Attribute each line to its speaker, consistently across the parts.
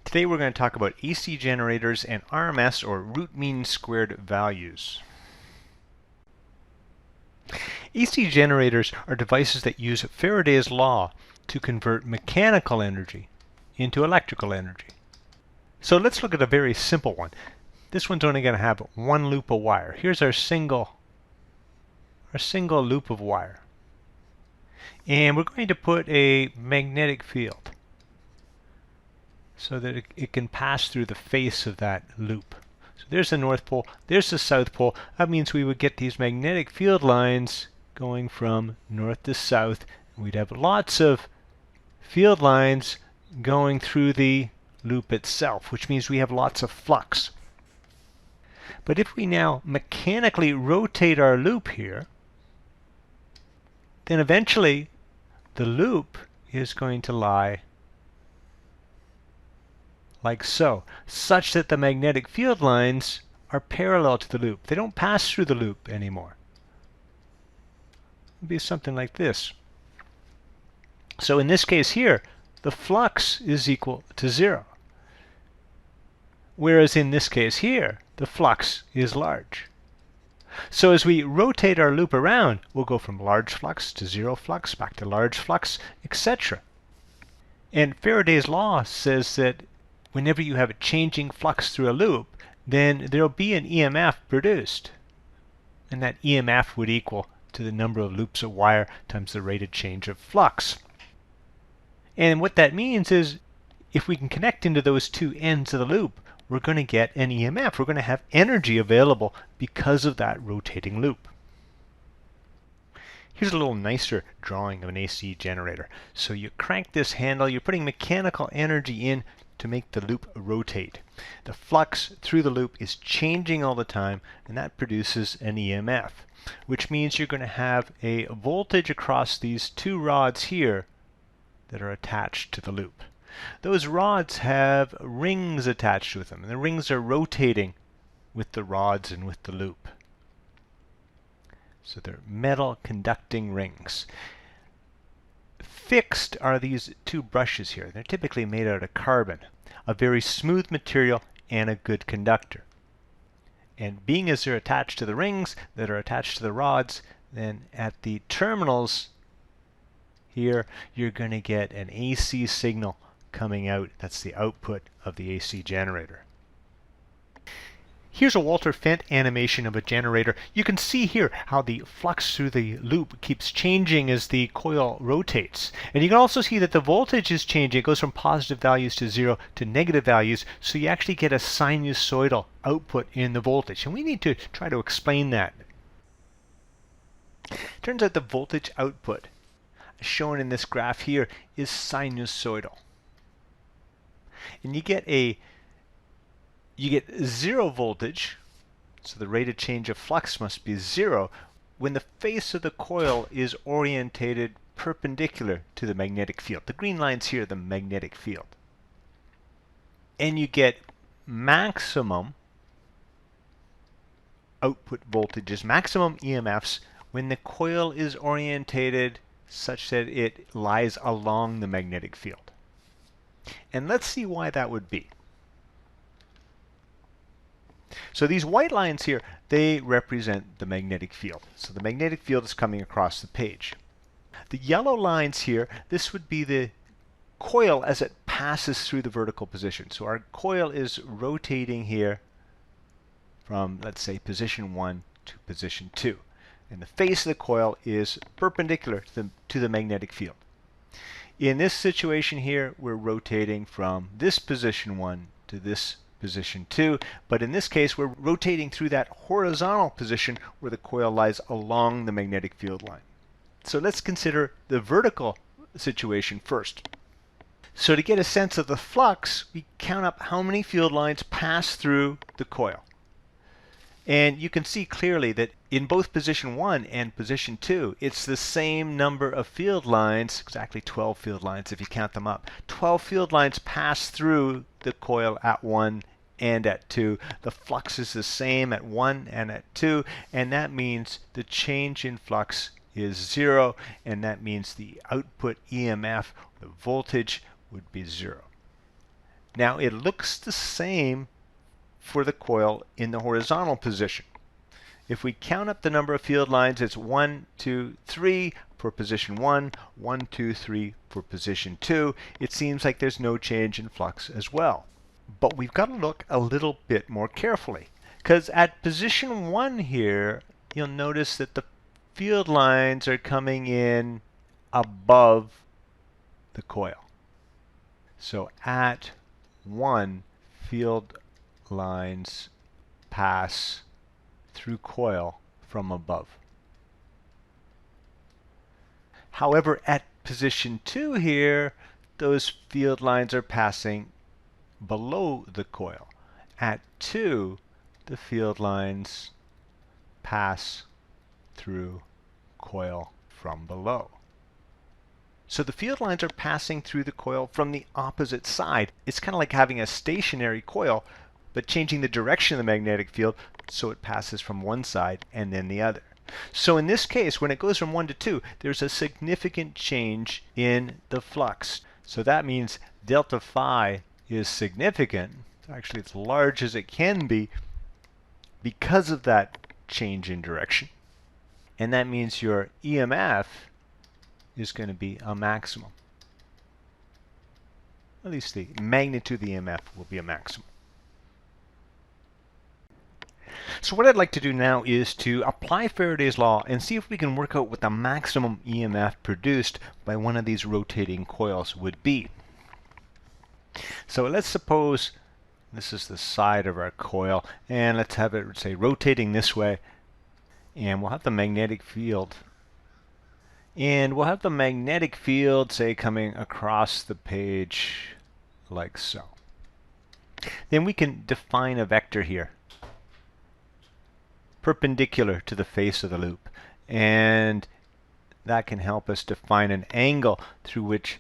Speaker 1: Today we're going to talk about AC generators and RMS, or root mean squared values. AC generators are devices that use Faraday's law to convert mechanical energy into electrical energy. So let's look at a very simple one. This one's only going to have one loop of wire. Here's our single loop of wire. And we're going to put a magnetic field so that it can pass through the face of that loop. So there's the North Pole, there's the South Pole. That means we would get these magnetic field lines going from north to south. We'd have lots of field lines going through the loop itself, which means we have lots of flux. But if we now mechanically rotate our loop here, then eventually the loop is going to lie like so, such that the magnetic field lines are parallel to the loop. They don't pass through the loop anymore. It'll be something like this. So in this case here, the flux is equal to 0. Whereas in this case here, the flux is large. So as we rotate our loop around, we'll go from large flux to 0 flux, back to large flux, etc. And Faraday's law says that whenever you have a changing flux through a loop, then there'll be an EMF produced. And that EMF would equal to the number of loops of wire times the rate of change of flux. And what that means is if we can connect into those two ends of the loop, we're going to get an EMF. We're going to have energy available because of that rotating loop. Here's a little nicer drawing of an AC generator. So you crank this handle, you're putting mechanical energy in to make the loop rotate. The flux through the loop is changing all the time, and that produces an EMF, which means you're going to have a voltage across these two rods here that are attached to the loop. Those rods have rings attached with them, and the rings are rotating with the rods and with the loop. So they're metal conducting rings. Fixed are these two brushes here. They're typically made out of carbon, a very smooth material and a good conductor. And being as they're attached to the rings that are attached to the rods, then at the terminals here, you're going to get an AC signal coming out. That's the output of the AC generator. Here's a Walter Fent animation of a generator. You can see here how the flux through the loop keeps changing as the coil rotates. And you can also see that the voltage is changing. It goes from positive values to 0 to negative values. So you actually get a sinusoidal output in the voltage. And we need to try to explain that. Turns out the voltage output shown in this graph here is sinusoidal. And you get 0 voltage, so the rate of change of flux must be 0, when the face of the coil is orientated perpendicular to the magnetic field. The green lines here are the magnetic field. And you get maximum output voltages, maximum EMFs, when the coil is orientated such that it lies along the magnetic field. And let's see why that would be. So these white lines here, they represent the magnetic field. So the magnetic field is coming across the page. The yellow lines here, this would be the coil as it passes through the vertical position. So our coil is rotating here from, let's say, position 1 to position 2. And the face of the coil is perpendicular to the magnetic field. In this situation here, we're rotating from this position 1 to this position 2, but in this case we're rotating through that horizontal position where the coil lies along the magnetic field line. So let's consider the vertical situation first. So to get a sense of the flux, we count up how many field lines pass through the coil. And you can see clearly that in both position 1 and position 2, it's the same number of field lines, exactly 12 field lines if you count them up. 12 field lines pass through the coil at 1 and at 2. The flux is the same at 1 and at 2, and that means the change in flux is 0, and that means the output EMF, the voltage, would be 0. Now it looks the same for the coil in the horizontal position. If we count up the number of field lines, it's 1, 2, 3 for position 1, 1, 2, 3 for position 2. It seems like there's no change in flux as well. But we've got to look a little bit more carefully, because at position 1 here, you'll notice that the field lines are coming in above the coil. So at 1, field lines pass through coil from above. However, at position 2 here, those field lines are passing below the coil. At 2, the field lines pass through coil from below. So the field lines are passing through the coil from the opposite side. It's kind of like having a stationary coil, but changing the direction of the magnetic field so it passes from one side and then the other. So in this case, when it goes from 1 to 2, there's a significant change in the flux. So that means delta phi is significant. Actually, it's large as it can be because of that change in direction. And that means your EMF is going to be a maximum. At least the magnitude of the EMF will be a maximum. So what I'd like to do now is to apply Faraday's law and see if we can work out what the maximum EMF produced by one of these rotating coils would be. So let's suppose this is the side of our coil, and let's have it, say, rotating this way, and we'll have the magnetic field. And we'll have the magnetic field, say, coming across the page like so. Then we can define a vector here, perpendicular to the face of the loop. And that can help us define an angle through which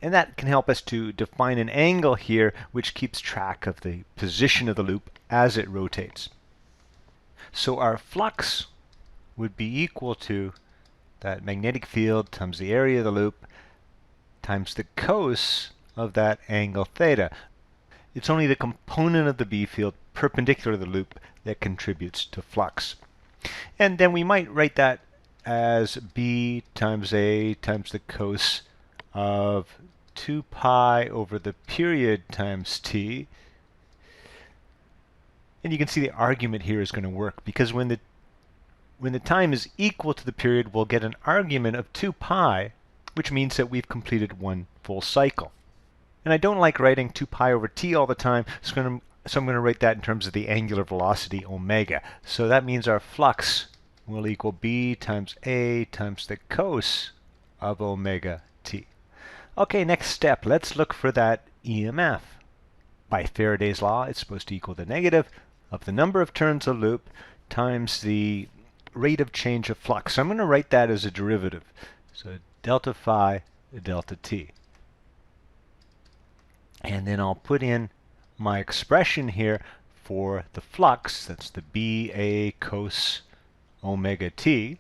Speaker 1: and that can help us to define an angle here which keeps track of the position of the loop as it rotates. So our flux would be equal to that magnetic field times the area of the loop times the cos of that angle theta. It's only the component of the B field perpendicular to the loop that contributes to flux. And then we might write that as B times A times the cos of 2 pi over the period times t. And you can see the argument here is going to work, because when the time is equal to the period, we'll get an argument of 2 pi, which means that we've completed one full cycle. And I don't like writing 2 pi over t all the time, so I'm going to write that in terms of the angular velocity omega. So that means our flux will equal B times A times the cos of omega t. Okay, next step. Let's look for that EMF. By Faraday's law, it's supposed to equal the negative of the number of turns a loop times the rate of change of flux. So I'm going to write that as a derivative. So delta phi delta t. And then I'll put in my expression here for the flux. That's the BA cos omega t.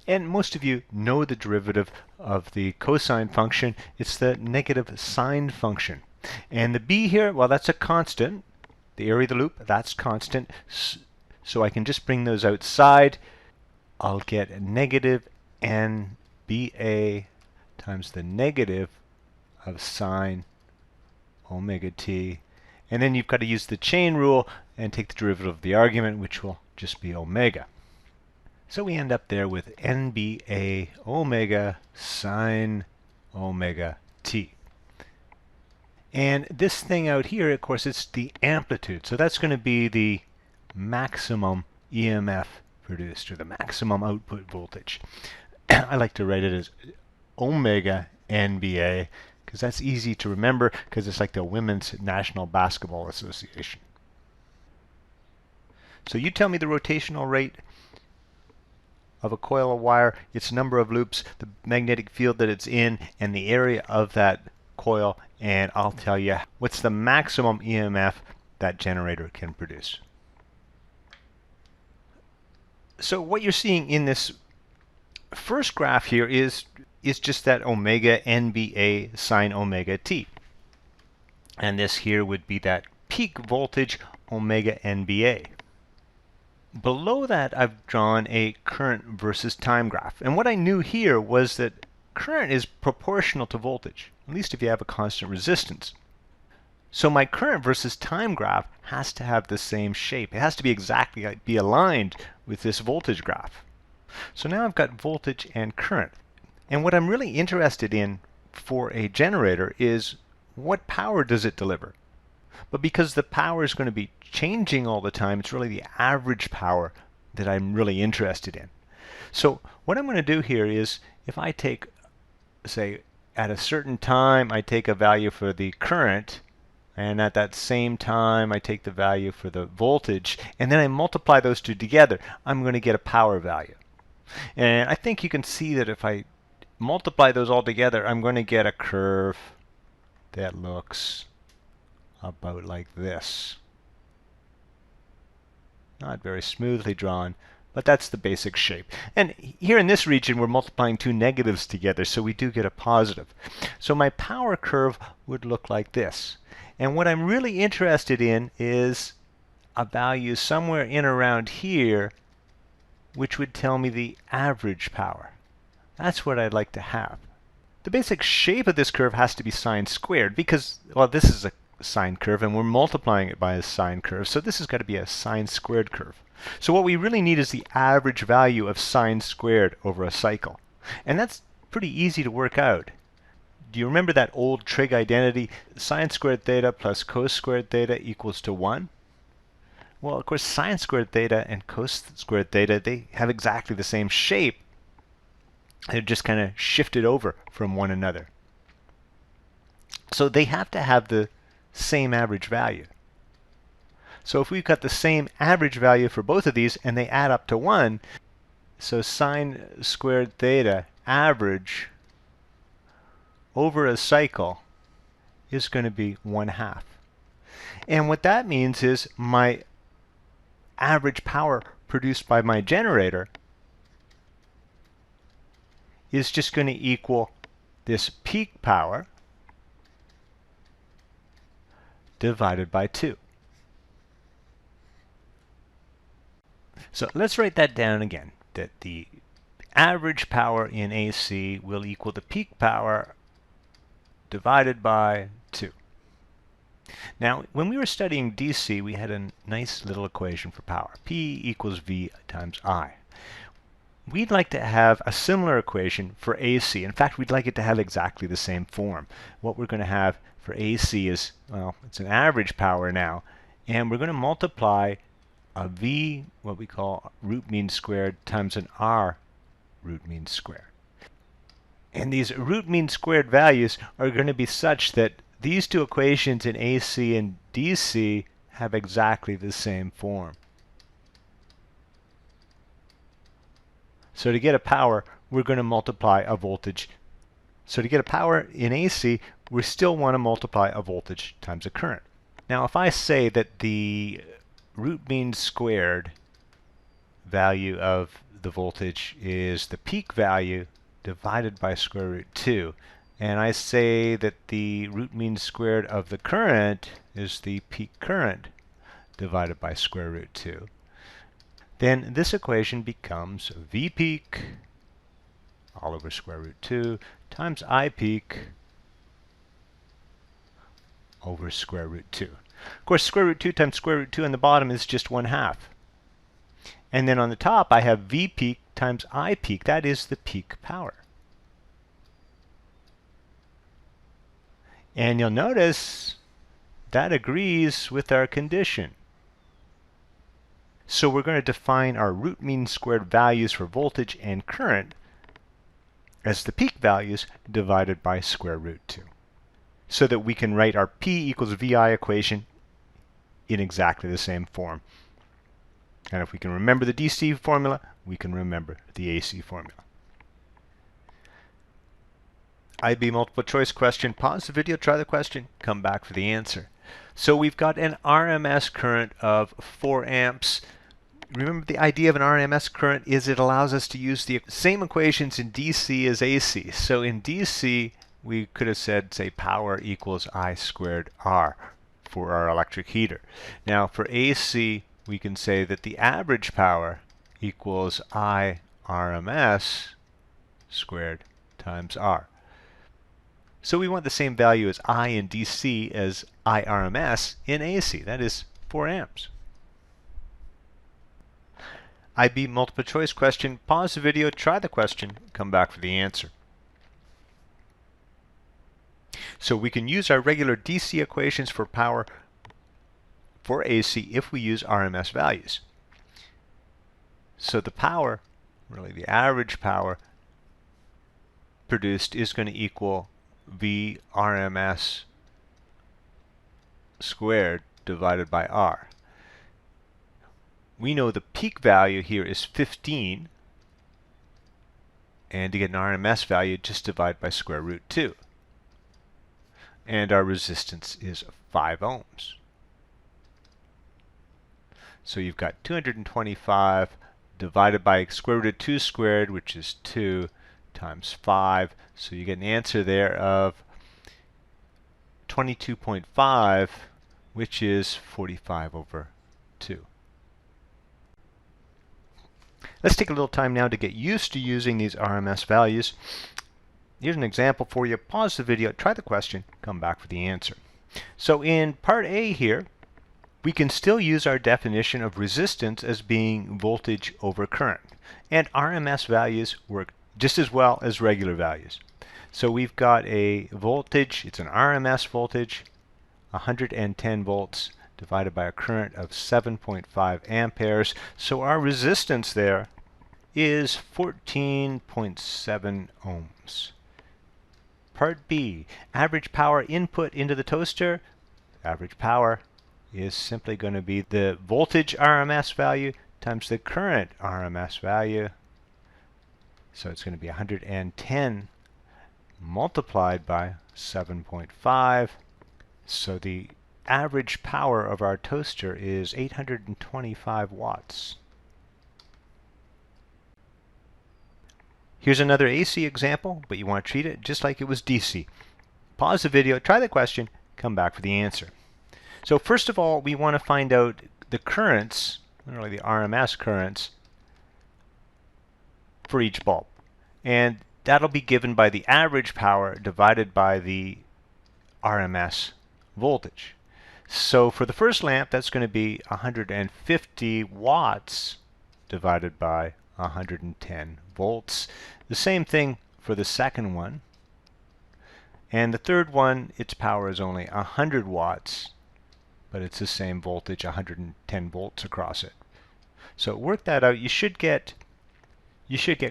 Speaker 1: And most of you know the derivative of the cosine function. It's the negative sine function. And the B here, well, that's a constant. The area of the loop, that's constant. So I can just bring those outside. I'll get negative NBA times the negative of sine omega t. And then you've got to use the chain rule and take the derivative of the argument, which will just be omega. So we end up there with NBA omega sine omega t. And this thing out here, of course, it's the amplitude. So that's going to be the maximum EMF produced, or the maximum output voltage. I like to write it as omega NBA, because that's easy to remember, because it's like the Women's National Basketball Association. So you tell me the rotational rate of a coil of wire, its number of loops, the magnetic field that it's in, and the area of that coil, and I'll tell you what's the maximum EMF that generator can produce. So what you're seeing in this first graph here is just that omega NBA sine omega t. And this here would be that peak voltage omega NBA. Below that, I've drawn a current versus time graph. And what I knew here was that current is proportional to voltage, at least if you have a constant resistance. So my current versus time graph has to have the same shape. It has to be exactly be aligned with this voltage graph. So now I've got voltage and current. And what I'm really interested in for a generator is what power does it deliver? But because the power is going to be changing all the time, it's really the average power that I'm really interested in. So what I'm going to do here is if I take, say, at a certain time, I take a value for the current, and at that same time, I take the value for the voltage, and then I multiply those two together, I'm going to get a power value. And I think you can see that if I multiply those all together, I'm going to get a curve that looks about like this. Not very smoothly drawn, but that's the basic shape. And here in this region, we're multiplying two negatives together, so we do get a positive. So my power curve would look like this. And what I'm really interested in is a value somewhere in around here, which would tell me the average power. That's what I'd like to have. The basic shape of this curve has to be sine squared because, well, this is a sine curve and we're multiplying it by a sine curve, so this has got to be a sine squared curve. So what we really need is the average value of sine squared over a cycle. And that's pretty easy to work out. Do you remember that old trig identity? Sine squared theta plus cos squared theta equals to 1? Well, of course, sine squared theta and cos squared theta, they have exactly the same shape. They're just kind of shifted over from one another. So they have to have the same average value. So if we've got the same average value for both of these and they add up to 1, so sine squared theta average over a cycle is going to be 1/2. And what that means is my average power produced by my generator is just going to equal this peak power divided by 2. So let's write that down again, that the average power in AC will equal the peak power divided by 2. Now, when we were studying DC, we had a nice little equation for power. P equals V times I. We'd like to have a similar equation for AC. In fact, we'd like it to have exactly the same form. What we're going to have for AC is, well, it's an average power now, and we're going to multiply a V, what we call root mean squared, times an R root mean squared. And these root mean squared values are going to be such that these two equations in AC and DC have exactly the same form. So to get a power, we're going to multiply a voltage. So to get a power in AC, we still want to multiply a voltage times a current. Now if I say that the root mean squared value of the voltage is the peak value divided by square root 2, and I say that the root mean squared of the current is the peak current divided by square root 2, then this equation becomes V peak all over square root 2 times I peak over square root 2. Of course, square root 2 times square root 2 on the bottom is just 1/2. And then on the top, I have V peak times I peak. That is the peak power. And you'll notice that agrees with our condition. So we're going to define our root mean squared values for voltage and current as the peak values divided by square root 2, so that we can write our P equals VI equation in exactly the same form. And if we can remember the DC formula, we can remember the AC formula. IB multiple choice question. Pause the video, try the question, come back for the answer. So we've got an RMS current of 4 amps. Remember, the idea of an RMS current is it allows us to use the same equations in DC as AC. So in DC, we could have said, say, power equals I squared R for our electric heater. Now for AC, we can say that the average power equals I r.m.s squared times R. So we want the same value as I in DC as I r.m.s in AC. That is 4 amps. IB multiple choice question. Pause the video, try the question, come back for the answer. So we can use our regular DC equations for power for AC if we use RMS values. So the power, really the average power produced, is going to equal V RMS squared divided by R. We know the peak value here is 15, and to get an RMS value, just divide by square root 2. And our resistance is 5 ohms. So you've got 225 divided by square root of 2 squared, which is 2, times 5. So you get an answer there of 22.5, which is 45 over 2. Let's take a little time now to get used to using these RMS values. Here's an example for you. Pause the video, try the question, come back for the answer. So in part A here, we can still use our definition of resistance as being voltage over current. And RMS values work just as well as regular values. So we've got a voltage, it's an RMS voltage, 110 volts divided by a current of 7.5 amperes. So our resistance there is 14.7 ohms. Part B, average power input into the toaster. Average power is simply going to be the voltage RMS value times the current RMS value. So it's going to be 110 multiplied by 7.5. So the average power of our toaster is 825 watts. Here's another AC example, but you want to treat it just like it was DC. Pause the video, try the question, come back for the answer. So first of all, we want to find out the currents, really the RMS currents, for each bulb. And that'll be given by the average power divided by the RMS voltage. So for the first lamp, that's going to be 150 watts divided by 110 volts. The same thing for the second one. And the third one, its power is only 100 watts, but it's the same voltage, 110 volts across it. So work that out. You should get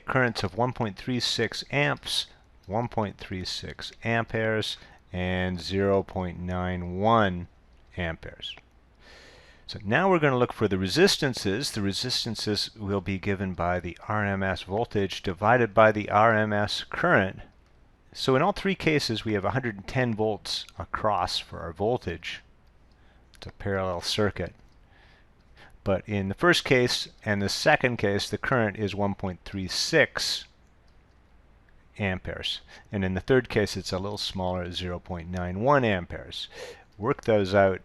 Speaker 1: currents of 1.36 amps, 1.36 amperes, and 0.91 amperes. So now we're going to look for the resistances. The resistances will be given by the RMS voltage divided by the RMS current. So in all three cases, we have 110 volts across for our voltage. It's a parallel circuit. But in the first case and the second case, the current is 1.36 amperes. And in the third case, it's a little smaller, 0.91 amperes. Work those out,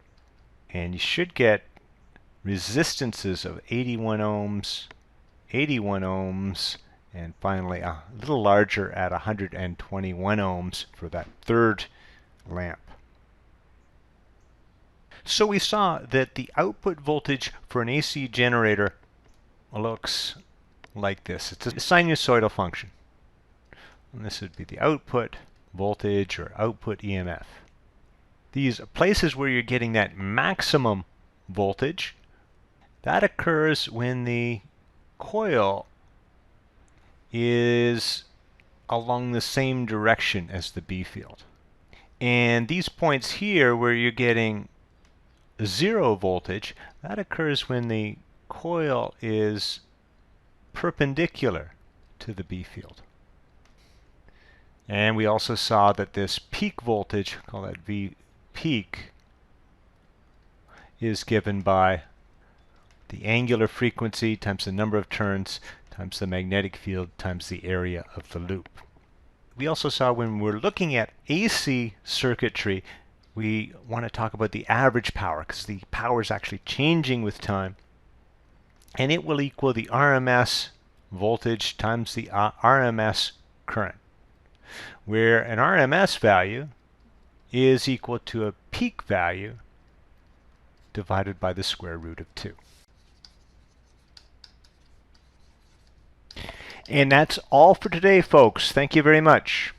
Speaker 1: and you should get resistances of 81 ohms, 81 ohms, and finally a little larger at 121 ohms for that third lamp. So we saw that the output voltage for an AC generator looks like this. It's a sinusoidal function. And this would be the output voltage or output EMF. These places where you're getting that maximum voltage, that occurs when the coil is along the same direction as the B field. And these points here where you're getting 0 voltage, that occurs when the coil is perpendicular to the B field. And we also saw that this peak voltage, call that V peak, is given by the angular frequency times the number of turns times the magnetic field times the area of the loop. we also saw when we're looking at AC circuitry, we want to talk about the average power because the power is actually changing with time. And it will equal the RMS voltage times the RMS current, where an RMS value is equal to a peak value divided by the square root of 2. And that's all for today, folks. Thank you very much.